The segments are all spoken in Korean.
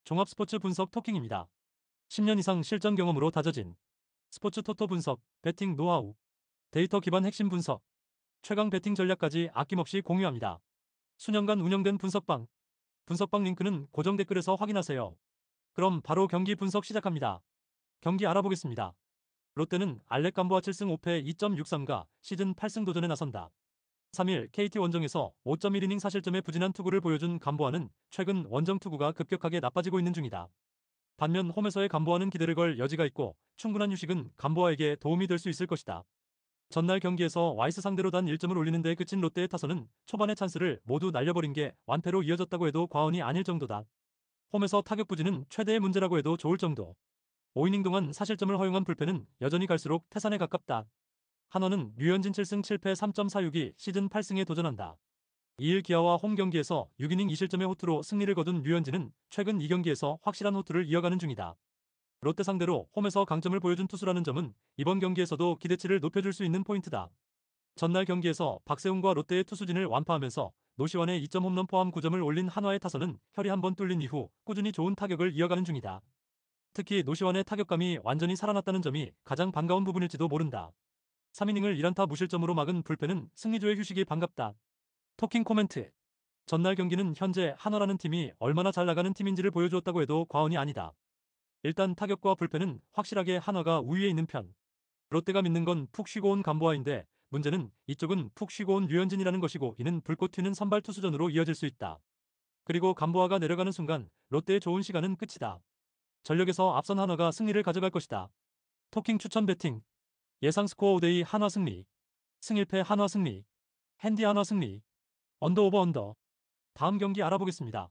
종합스포츠 분석 토킹입니다. 10년 이상 실전 경험으로 다져진 스포츠 토토 분석, 배팅 노하우, 데이터 기반 핵심 분석, 최강 배팅 전략까지 아낌없이 공유합니다. 수년간 운영된 분석방 링크는 고정 댓글에서 확인하세요. 그럼 바로 경기 분석 시작합니다. 경기 알아보겠습니다. 롯데는 알렉 감보아 7승 5패 2.63가 시즌 8승 도전에 나선다. 3일 KT 원정에서 5.1이닝 사실점의 부진한 투구를 보여준 감보아는 최근 원정 투구가 급격하게 나빠지고 있는 중이다. 반면 홈에서의 감보아는 기대를 걸 여지가 있고 충분한 휴식은 감보아에게 도움이 될 수 있을 것이다. 전날 경기에서 와이스 상대로 단 1점을 올리는 데 그친 롯데의 타선은 초반의 찬스를 모두 날려버린 게 완패로 이어졌다고 해도 과언이 아닐 정도다. 홈에서 타격 부진은 최대의 문제라고 해도 좋을 정도. 5이닝 동안 사실점을 허용한 불펜은 여전히 갈수록 태산에 가깝다. 한화는 류현진 7승 7패 3.46이 시즌 8승에 도전한다. 2일 기아와 홈 경기에서 6이닝 2실점의 호투로 승리를 거둔 류현진은 최근 2경기에서 확실한 호투를 이어가는 중이다. 롯데 상대로 홈에서 강점을 보여준 투수라는 점은 이번 경기에서도 기대치를 높여줄 수 있는 포인트다. 전날 경기에서 박세웅과 롯데의 투수진을 완파하면서 노시환의 2점 홈런 포함 9점을 올린 한화의 타선은 혈이 한번 뚫린 이후 꾸준히 좋은 타격을 이어가는 중이다. 특히 노시환의 타격감이 완전히 살아났다는 점이 가장 반가운 부분일지도 모른다. 3이닝을 1안타 무실점으로 막은 불펜은 승리조의 휴식이 반갑다. 토킹 코멘트. 전날 경기는 현재 한화라는 팀이 얼마나 잘 나가는 팀인지를 보여주었다고 해도 과언이 아니다. 일단 타격과 불펜은 확실하게 한화가 우위에 있는 편. 롯데가 믿는 건 푹 쉬고 온 감보아인데 문제는 이쪽은 푹 쉬고 온 류현진이라는 것이고 이는 불꽃 튀는 선발 투수전으로 이어질 수 있다. 그리고 감보아가 내려가는 순간 롯데의 좋은 시간은 끝이다. 전력에서 앞선 한화가 승리를 가져갈 것이다. 토킹 추천 배팅. 예상 스코어 5대2 한화 승리. 승 1패 한화 승리. 핸디 한화 승리. 언더 오버 언더. 다음 경기 알아보겠습니다.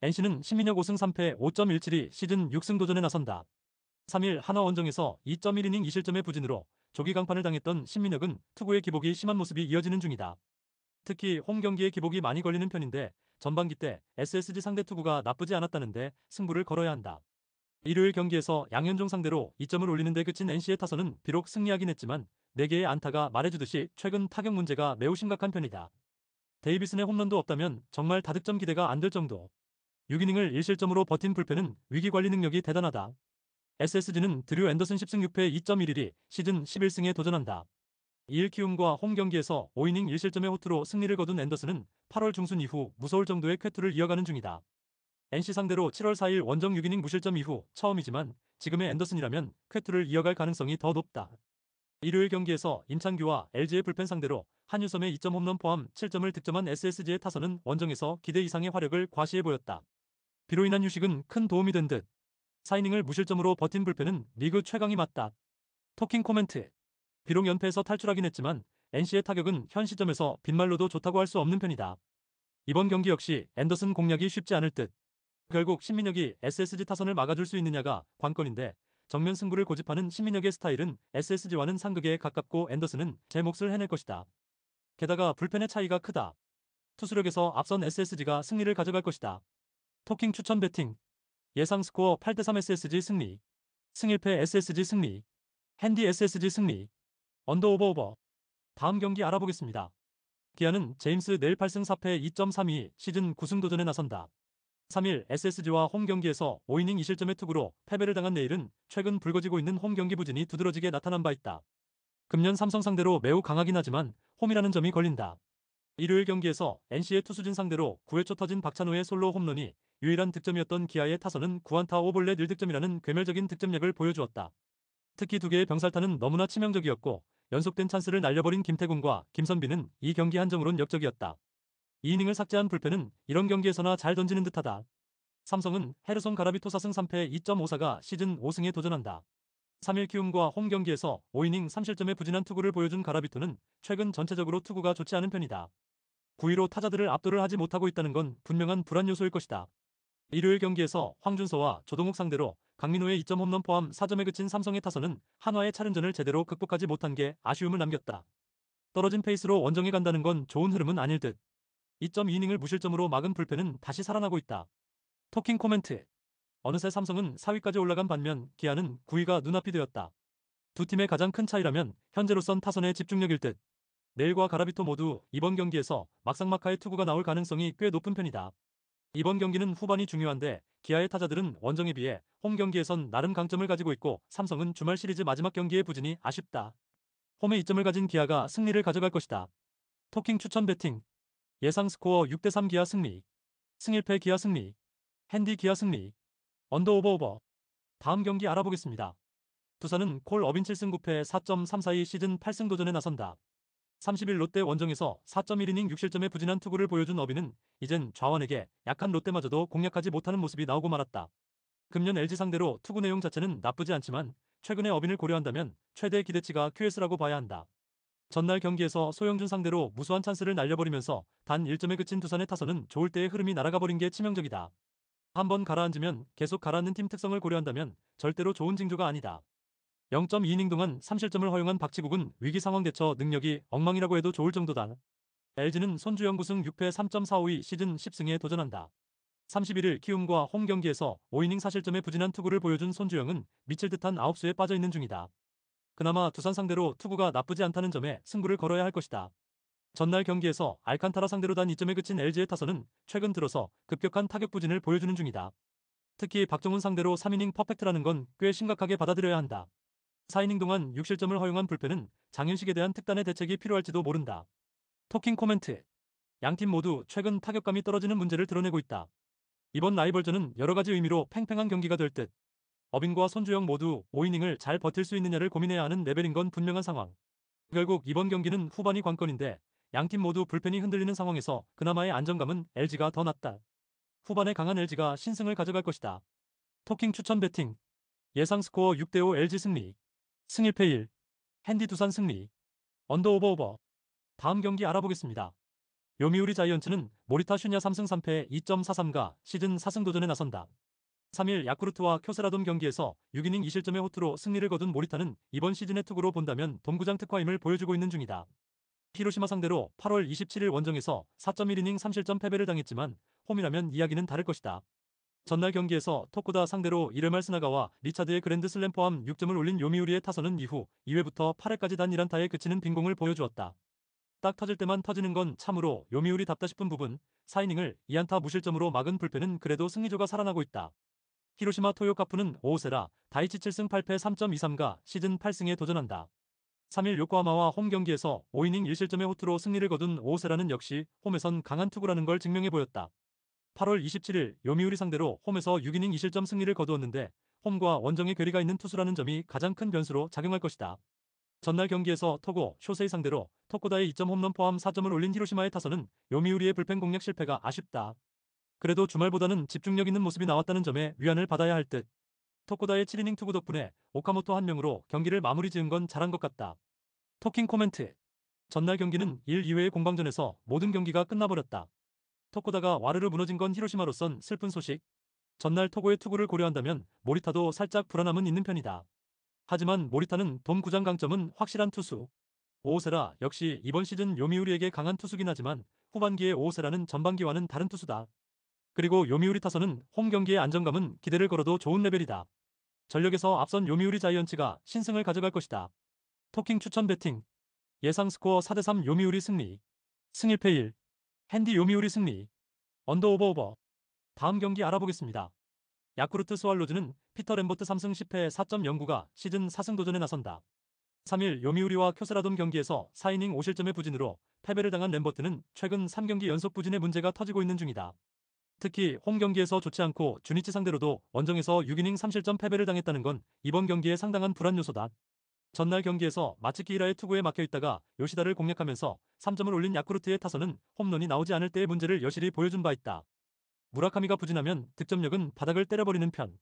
NC는 신민혁 5승 3패 5.17이 시즌 6승 도전에 나선다. 3일 한화 원정에서 2.1이닝 2실점의 부진으로 조기 강판을 당했던 신민혁은 투구의 기복이 심한 모습이 이어지는 중이다. 특히 홈 경기에 기복이 많이 걸리는 편인데 전반기 때 SSG 상대 투구가 나쁘지 않았다는데 승부를 걸어야 한다. 일요일 경기에서 양현종 상대로 2점을 올리는 데 그친 NC의 타선은 비록 승리하긴 했지만 4개의 안타가 말해주듯이 최근 타격 문제가 매우 심각한 편이다. 데이비슨의 홈런도 없다면 정말 다득점 기대가 안 될 정도. 6이닝을 1실점으로 버틴 불펜은 위기관리 능력이 대단하다. SSG는 드류 앤더슨 10승 6패 2.11이 시즌 11승에 도전한다. 2일 키움과 홈 경기에서 5이닝 1실점의 호투로 승리를 거둔 앤더슨은 8월 중순 이후 무서울 정도의 쾌투를 이어가는 중이다. NC 상대로 7월 4일 원정 6이닝 무실점 이후 처음이지만 지금의 앤더슨이라면 쾌투를 이어갈 가능성이 더 높다. 일요일 경기에서 임창규와 LG의 불펜 상대로 한유섬의 2점 홈런 포함 7점을 득점한 SSG의 타선은 원정에서 기대 이상의 화력을 과시해 보였다. 비로 인한 휴식은 큰 도움이 된 듯. 4이닝을 무실점으로 버틴 불펜은 리그 최강이 맞다. 토킹 코멘트. 비록 연패에서 탈출하긴 했지만 NC의 타격은 현 시점에서 빈말로도 좋다고 할 수 없는 편이다. 이번 경기 역시 앤더슨 공략이 쉽지 않을 듯. 결국 신민혁이 SSG 타선을 막아줄 수 있느냐가 관건인데 정면 승부를 고집하는 신민혁의 스타일은 SSG와는 상극에 가깝고 앤더슨은 제 몫을 해낼 것이다. 게다가 불펜의 차이가 크다. 투수력에서 앞선 SSG가 승리를 가져갈 것이다. 토킹 추천 배팅. 예상 스코어 8대3 SSG 승리. 승 1패 SSG 승리. 핸디 SSG 승리. 언더 오버 오버. 다음 경기 알아보겠습니다. 기아는 제임스 내일 8승 4패 2.32 시즌 9승 도전에 나선다. 3일 SSG와 홈 경기에서 5이닝 2실점의 투구로 패배를 당한 내일은 최근 불거지고 있는 홈 경기 부진이 두드러지게 나타난 바 있다. 금년 삼성 상대로 매우 강하긴 하지만 홈이라는 점이 걸린다. 일요일 경기에서 NC의 투수진 상대로 9회 초 터진 박찬호의 솔로 홈런이 유일한 득점이었던 기아의 타선은 9안타 5볼넷 1득점이라는 괴멸적인 득점력을 보여주었다. 특히 2개의 병살타는 너무나 치명적이었고 연속된 찬스를 날려버린 김태군과 김선비는 이 경기 한정으론 역적이었다. 2이닝을 삭제한 불펜은 이런 경기에서나 잘 던지는 듯하다. 삼성은 헤르손 가라비토 4승 3패 2.54가 시즌 5승에 도전한다. 3일 키움과 홈 경기에서 5이닝 3실점의 부진한 투구를 보여준 가라비토는 최근 전체적으로 투구가 좋지 않은 편이다. 9위로 타자들을 압도를 하지 못하고 있다는 건 분명한 불안 요소일 것이다. 일요일 경기에서 황준서와 조동욱 상대로 강민호의 2점 홈런 포함 4점에 그친 삼성의 타선은 한화의 차른전을 제대로 극복하지 못한 게 아쉬움을 남겼다. 떨어진 페이스로 원정에 간다는 건 좋은 흐름은 아닐 듯. 2.2이닝을 무실점으로 막은 불펜은 다시 살아나고 있다. 토킹 코멘트. 어느새 삼성은 4위까지 올라간 반면 기아는 9위가 눈앞이 되었다. 두 팀의 가장 큰 차이라면 현재로선 타선의 집중력일 듯. 내일과 가라비토 모두 이번 경기에서 막상막하의 투구가 나올 가능성이 꽤 높은 편이다. 이번 경기는 후반이 중요한데 기아의 타자들은 원정에 비해 홈 경기에선 나름 강점을 가지고 있고 삼성은 주말 시리즈 마지막 경기의 부진이 아쉽다. 홈에 이점을 가진 기아가 승리를 가져갈 것이다. 토킹 추천 배팅. 예상 스코어 6대3 기아 승리. 승일패 기아 승리. 핸디 기아 승리. 언더 오버. 다음 경기 알아보겠습니다. 두산은 콜 어빈 7승 9패 4.342 시즌 8승 도전에 나선다. 30일 롯데 원정에서 4.1이닝 6실점의 부진한 투구를 보여준 어빈은 이젠 좌완에게 약한 롯데마저도 공략하지 못하는 모습이 나오고 말았다. 금년 LG 상대로 투구 내용 자체는 나쁘지 않지만 최근의 어빈을 고려한다면 최대 기대치가 QS라고 봐야 한다. 전날 경기에서 소영준 상대로 무수한 찬스를 날려버리면서 단 1점에 그친 두산의 타선은 좋을 때의 흐름이 날아가 버린 게 치명적이다. 한번 가라앉으면 계속 가라앉는 팀 특성을 고려한다면 절대로 좋은 징조가 아니다. 0.2이닝 동안 3실점을 허용한 박치국은 위기 상황 대처 능력이 엉망이라고 해도 좋을 정도다. LG는 손주영 9승 6패 3.452 시즌 10승에 도전한다. 31일 키움과 홈 경기에서 5이닝 4실점의 부진한 투구를 보여준 손주영은 미칠 듯한 아홉수에 빠져있는 중이다. 그나마 두산 상대로 투구가 나쁘지 않다는 점에 승부를 걸어야 할 것이다. 전날 경기에서 알칸타라 상대로 단 2점에 그친 LG의 타선은 최근 들어서 급격한 타격 부진을 보여주는 중이다. 특히 박정훈 상대로 3이닝 퍼펙트라는 건 꽤 심각하게 받아들여야 한다. 4이닝 동안 6실점을 허용한 불펜은 장윤식에 대한 특단의 대책이 필요할지도 모른다. 토킹 코멘트. 양팀 모두 최근 타격감이 떨어지는 문제를 드러내고 있다. 이번 라이벌전은 여러가지 의미로 팽팽한 경기가 될 듯. 어빈과 손주영 모두 5이닝을 잘 버틸 수 있느냐를 고민해야 하는 레벨인 건 분명한 상황. 결국 이번 경기는 후반이 관건인데 양팀 모두 불펜이 흔들리는 상황에서 그나마의 안정감은 LG가 더 낫다. 후반에 강한 LG가 신승을 가져갈 것이다. 토킹 추천 배팅. 예상 스코어 6대5 LG 승리. 승일패 1. 핸디 두산 승리. 언더 오버. 다음 경기 알아보겠습니다. 요미우리 자이언츠는 모리타 슈냐 3승 3패 2.43가 시즌 4승 도전에 나선다. 3일 야쿠르트와 쿄세라돔 경기에서 6이닝 2실점의 호투로 승리를 거둔 모리타는 이번 시즌의 투구로 본다면 동구장 특화임을 보여주고 있는 중이다. 히로시마 상대로 8월 27일 원정에서 4.1이닝 3실점 패배를 당했지만 홈이라면 이야기는 다를 것이다. 전날 경기에서 토쿠다 상대로 1회 스나가와 리차드의 그랜드슬램 포함 6점을 올린 요미우리의 타선은 이후 2회부터 8회까지 단 1안타에 그치는 빈공을 보여주었다. 딱 터질 때만 터지는 건 참으로 요미우리답다 싶은 부분. 4이닝을 2안타 무실점으로 막은 불펜은 그래도 승리조가 살아나고 있다. 히로시마 토요카프는 오오세라 다이치 7승 8패 3.23가 시즌 8승에 도전한다. 3일 요코하마와 홈 경기에서 5이닝 1실점의 호투로 승리를 거둔 오오세라는 역시 홈에선 강한 투구라는 걸 증명해 보였다. 8월 27일 요미우리 상대로 홈에서 6이닝 2실점 승리를 거두었는데 홈과 원정의 괴리가 있는 투수라는 점이 가장 큰 변수로 작용할 것이다. 전날 경기에서 토고 쇼세이 상대로 토코다의 2점 홈런 포함 4점을 올린 히로시마의 타선은 요미우리의 불펜 공략 실패가 아쉽다. 그래도 주말보다는 집중력 있는 모습이 나왔다는 점에 위안을 받아야 할 듯. 토코다의 7이닝 투구 덕분에 오카모토 한 명으로 경기를 마무리 지은 건 잘한 것 같다. 토킹 코멘트. 전날 경기는 1, 2회의 공방전에서 모든 경기가 끝나버렸다. 토코다가 와르르 무너진 건 히로시마로선 슬픈 소식. 전날 토고의 투구를 고려한다면 모리타도 살짝 불안함은 있는 편이다. 하지만 모리타는 돔 구장 강점은 확실한 투수. 오오세라 역시 이번 시즌 요미우리에게 강한 투수긴 하지만 후반기의 오오세라는 전반기와는 다른 투수다. 그리고 요미우리 타선은 홈 경기의 안정감은 기대를 걸어도 좋은 레벨이다. 전력에서 앞선 요미우리 자이언츠가 신승을 가져갈 것이다. 토킹 추천 배팅. 예상 스코어 4대3 요미우리 승리. 승일패 1. 핸디 요미우리 승리. 언더 오버. 다음 경기 알아보겠습니다. 야쿠르트 스왈로즈는 피터 램버트 3승 10패 4.09가 시즌 4승 도전에 나선다. 3일 요미우리와 쿄세라돔 경기에서 4이닝 5실점의 부진으로 패배를 당한 램버트는 최근 3경기 연속 부진의 문제가 터지고 있는 중이다. 특히 홈 경기에서 좋지 않고 주니치 상대로도 원정에서 6이닝 3실점 패배를 당했다는 건 이번 경기에 상당한 불안 요소다. 전날 경기에서 마츠키히라의 투구에 막혀있다가 요시다를 공략하면서 3점을 올린 야쿠르트의 타선은 홈런이 나오지 않을 때의 문제를 여실히 보여준 바 있다. 무라카미가 부진하면 득점력은 바닥을 때려버리는 편.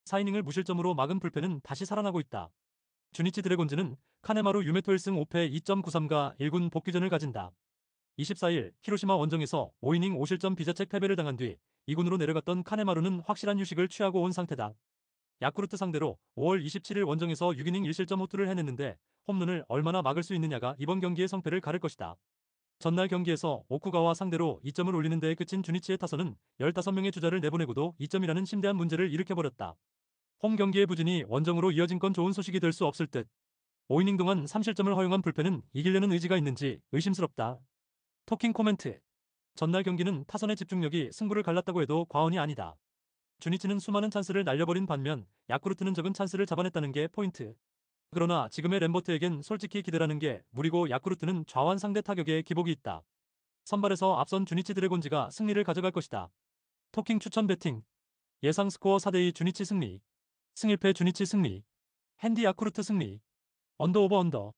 4이닝을 무실점으로 막은 불펜은 다시 살아나고 있다. 주니치 드래곤즈는 카네마루 유메토 1승 5패 2.93가 1군 복귀전을 가진다. 24일 히로시마 원정에서 5이닝 5실점 비자책 패배를 당한 뒤 2군으로 내려갔던 카네마루는 확실한 휴식을 취하고 온 상태다. 야쿠르트 상대로 5월 27일 원정에서 6이닝 1실점 호투를 해냈는데 홈런을 얼마나 막을 수 있느냐가 이번 경기의 성패를 가를 것이다. 전날 경기에서 오쿠가와 상대로 2점을 올리는 데에 그친 주니치의 타선은 15명의 주자를 내보내고도 2점이라는 심대한 문제를 일으켜버렸다. 홈 경기의 부진이 원정으로 이어진 건 좋은 소식이 될 수 없을 듯. 5이닝 동안 3실점을 허용한 불펜은 이기려는 의지가 있는지 의심스럽다. 토킹 코멘트. 전날 경기는 타선의 집중력이 승부를 갈랐다고 해도 과언이 아니다. 주니치는 수많은 찬스를 날려버린 반면 야쿠르트는 적은 찬스를 잡아냈다는 게 포인트. 그러나 지금의 램버트에겐 솔직히 기대라는 게 무리고 야쿠르트는 좌완 상대 타격에 기복이 있다. 선발에서 앞선 주니치 드래곤즈가 승리를 가져갈 것이다. 토킹 추천 배팅. 예상 스코어 4대2 주니치 승리. 승일패 주니치 승리. 핸디 야쿠르트 승리. 언더 오버 언더.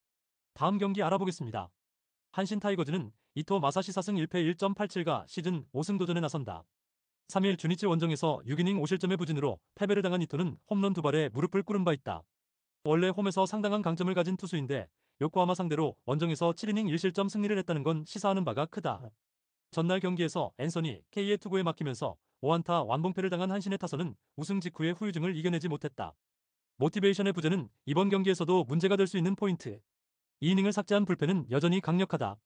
다음 경기 알아보겠습니다. 한신 타이거즈는 이토 마사시 4승 1패 1.87가 시즌 5승 도전에 나선다. 3일 주니치 원정에서 6이닝 5실점의 부진으로 패배를 당한 이토는 홈런 2발에 무릎을 꿇은 바 있다. 원래 홈에서 상당한 강점을 가진 투수인데 요코하마 상대로 원정에서 7이닝 1실점 승리를 했다는 건 시사하는 바가 크다. 전날 경기에서 앤서니 K의 투구에 막히면서 5안타 완봉패를 당한 한신의 타선은 우승 직후의 후유증을 이겨내지 못했다. 모티베이션의 부재는 이번 경기에서도 문제가 될 수 있는 포인트. 2이닝을 삭제한 불펜은 여전히 강력하다.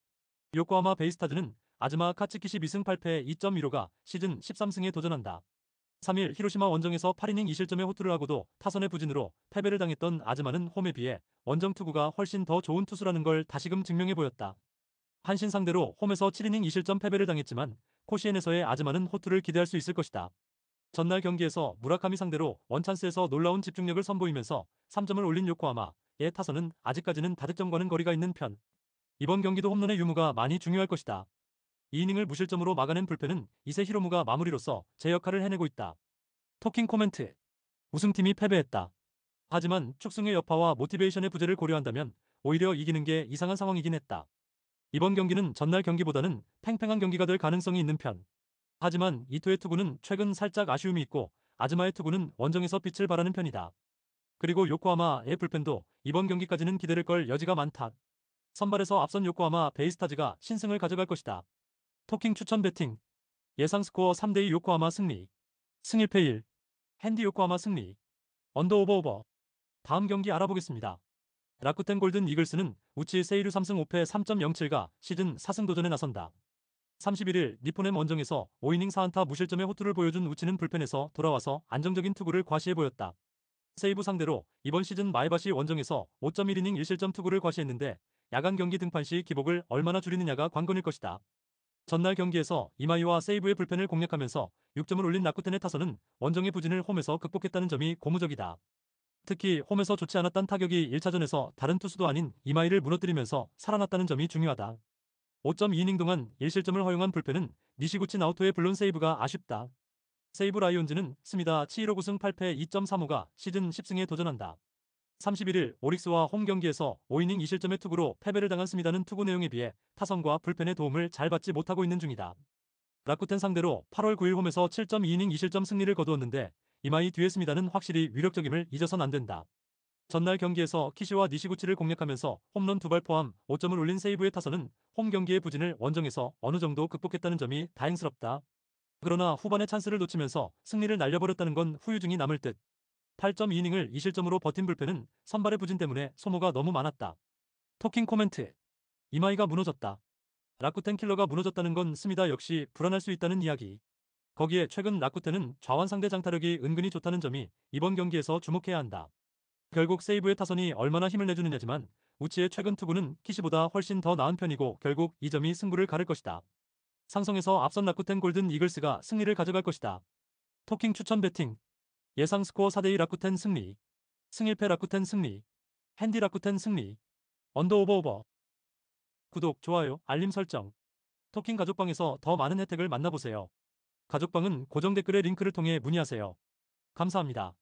요코하마 베이스타즈는 아즈마 카츠키시 미승 8패 2.15가 시즌 13승에 도전한다. 3일 히로시마 원정에서 8이닝 2실점의 호투를 하고도 타선의 부진으로 패배를 당했던 아즈마는 홈에 비해 원정 투구가 훨씬 더 좋은 투수라는 걸 다시금 증명해 보였다. 한신 상대로 홈에서 7이닝 2실점 패배를 당했지만 코시엔에서의 아즈마는 호투를 기대할 수 있을 것이다. 전날 경기에서 무라카미 상대로 원찬스에서 놀라운 집중력을 선보이면서 3점을 올린 요코하마의 타선은 아직까지는 다득점과는 거리가 있는 편. 이번 경기도 홈런의 유무가 많이 중요할 것이다. 2이닝을 무실점으로 막아낸 불펜은 이세 히로무가 마무리로서 제 역할을 해내고 있다. 토킹 코멘트. 우승팀이 패배했다. 하지만 축승의 여파와 모티베이션의 부재를 고려한다면 오히려 이기는 게 이상한 상황이긴 했다. 이번 경기는 전날 경기보다는 팽팽한 경기가 될 가능성이 있는 편. 하지만 이토의 투구는 최근 살짝 아쉬움이 있고 아즈마의 투구는 원정에서 빛을 발하는 편이다. 그리고 요코하마의 불펜도 이번 경기까지는 기대를 걸 여지가 많다. 선발에서 앞선 요코하마 베이스타즈가 신승을 가져갈 것이다. 토킹 추천 배팅. 예상 스코어 3대2 요코하마 승리. 승일패 1. 핸디 요코하마 승리. 언더 오버 오버. 다음 경기 알아보겠습니다. 라쿠텐 골든 이글스는 우치 세이류 3승 5패 3.07가 시즌 4승 도전에 나선다. 31일 니포넴 원정에서 5이닝 4안타 무실점의 호투를 보여준 우치는 불펜에서 돌아와서 안정적인 투구를 과시해 보였다. 세이브 상대로 이번 시즌 마에바시 원정에서 5.1이닝 1실점 투구를 과시했는데 야간 경기 등판 시 기복을 얼마나 줄이느냐가 관건일 것이다. 전날 경기에서 이마이와 세이브의 불펜을 공략하면서 6점을 올린 라쿠텐의 타선은 원정의 부진을 홈에서 극복했다는 점이 고무적이다. 특히 홈에서 좋지 않았던 타격이 1차전에서 다른 투수도 아닌 이마이를 무너뜨리면서 살아났다는 점이 중요하다. 5.2이닝 동안 1실점을 허용한 불펜은 니시구치 나오토의 블론 세이브가 아쉽다. 세이브 라이온즈는 스미다 치히로 9승 8패 2.35가 시즌 10승에 도전한다. 31일 오릭스와 홈 경기에서 5이닝 2실점의 투구로 패배를 당한 스미다는 투구 내용에 비해 타선과 불펜의 도움을 잘 받지 못하고 있는 중이다. 라쿠텐 상대로 8월 9일 홈에서 7.2이닝 2실점 승리를 거두었는데 이마이 뒤에 스미다는 확실히 위력적임을 잊어선 안 된다. 전날 경기에서 키시와 니시구치를 공략하면서 홈런 2발 포함 5점을 올린 세이브의 타선은 홈 경기의 부진을 원정에서 어느 정도 극복했다는 점이 다행스럽다. 그러나 후반에 찬스를 놓치면서 승리를 날려버렸다는 건 후유증이 남을 듯. 8.2이닝을 2실점으로 버틴 불펜은 선발의 부진 때문에 소모가 너무 많았다. 토킹 코멘트. 이마이가 무너졌다. 라쿠텐 킬러가 무너졌다는 건 스미다 역시 불안할 수 있다는 이야기. 거기에 최근 라쿠텐은 좌완 상대 장타력이 은근히 좋다는 점이 이번 경기에서 주목해야 한다. 결국 세이브의 타선이 얼마나 힘을 내주느냐지만 우치의 최근 투구는 키시보다 훨씬 더 나은 편이고 결국 이 점이 승부를 가를 것이다. 상성에서 앞선 라쿠텐 골든 이글스가 승리를 가져갈 것이다. 토킹 추천 배팅. 예상 스코어 4대2 라쿠텐 승리. 승일패 라쿠텐 승리. 핸디 라쿠텐 승리. 언더 오버 오버. 구독, 좋아요, 알림 설정. 토킹 가족방에서 더 많은 혜택을 만나보세요. 가족방은 고정 댓글의 링크를 통해 문의하세요. 감사합니다.